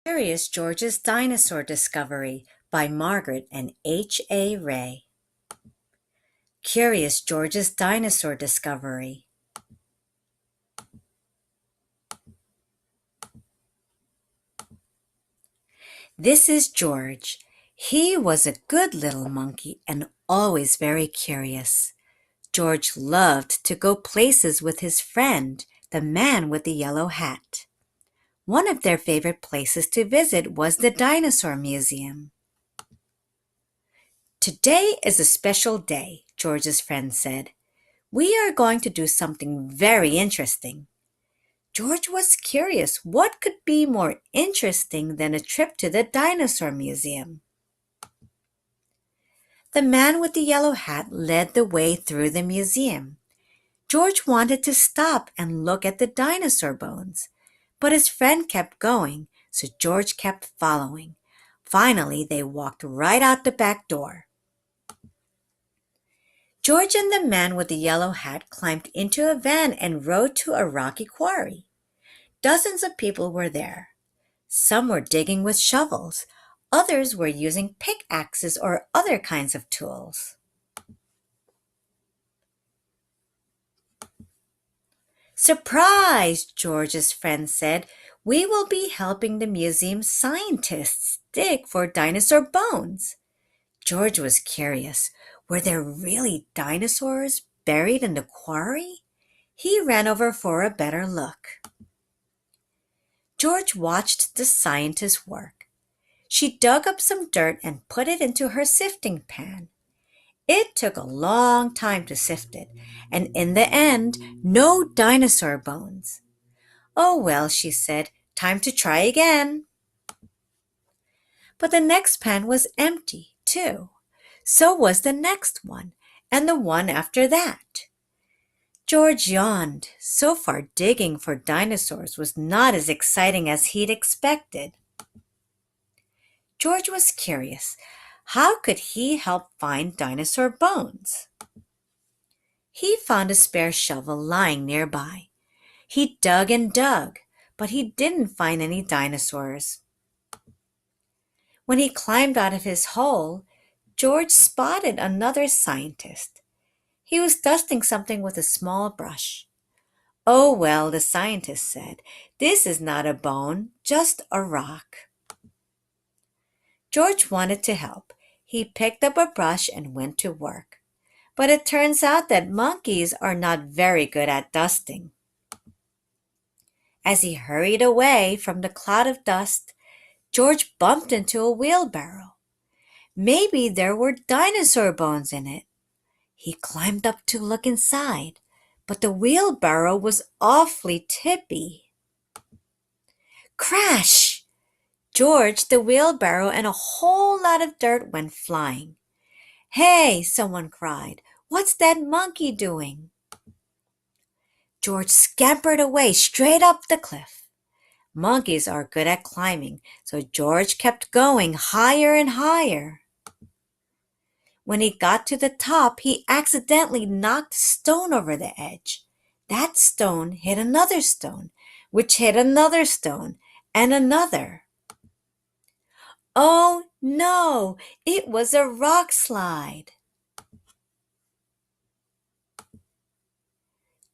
Curious George's Dinosaur Discovery by Margret and H. A. Ray. Curious George's Dinosaur Discovery. This is George. He was a good little monkey and always very curious. George loved to go places with his friend, the man with the yellow hat. One of their favorite places to visit was the Dinosaur Museum. Today is a special day, George's friend said. We are going to do something very interesting. George was curious what could be more interesting than a trip to the Dinosaur Museum. The man with the yellow hat led the way through the museum. George wanted to stop and look at the dinosaur bones, but his friend kept going, so George kept following. Finally, they walked right out the back door. George and the man with the yellow hat climbed into a van and rode to a rocky quarry. Dozens of people were there. Some were digging with shovels. Others were using pickaxes or other kinds of tools. Surprise, George's friend said. We will be helping the museum scientists dig for dinosaur bones. George was curious. Were there really dinosaurs buried in the quarry? He ran over for a better look. George watched the scientist work. She dug up some dirt and put it into her sifting pan. It took a long time to sift it, and in the end, no dinosaur bones. Oh well, she said, time to try again. But the next pan was empty, too. So was the next one, and the one after that. George yawned. So far, digging for dinosaurs was not as exciting as he'd expected. George was curious. How could he help find dinosaur bones? He found a spare shovel lying nearby. He dug and dug, but he didn't find any dinosaurs. When he climbed out of his hole, George spotted another scientist. He was dusting something with a small brush. Oh well, the scientist said, this is not a bone, just a rock. George wanted to help. He picked up a brush and went to work. But it turns out that monkeys are not very good at dusting. As he hurried away from the cloud of dust, George bumped into a wheelbarrow. Maybe there were dinosaur bones in it. He climbed up to look inside, but the wheelbarrow was awfully tippy. Crash! George, the wheelbarrow, and a whole lot of dirt went flying. Hey, someone cried. What's that monkey doing? George scampered away straight up the cliff. Monkeys are good at climbing, so George kept going higher and higher. When he got to the top, he accidentally knocked a stone over the edge. That stone hit another stone, which hit another stone, and another. Oh no, it was a rock slide.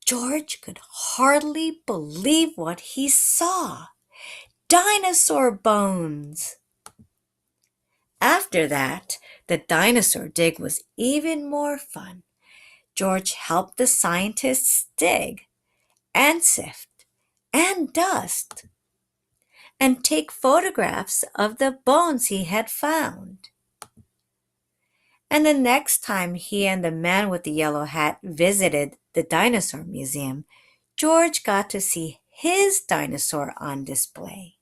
George could hardly believe what he saw. Dinosaur bones! After that, the dinosaur dig was even more fun. George helped the scientists dig and sift and dust and take photographs of the bones he had found. And the next time he and the man with the yellow hat visited the dinosaur museum, George got to see his dinosaur on display.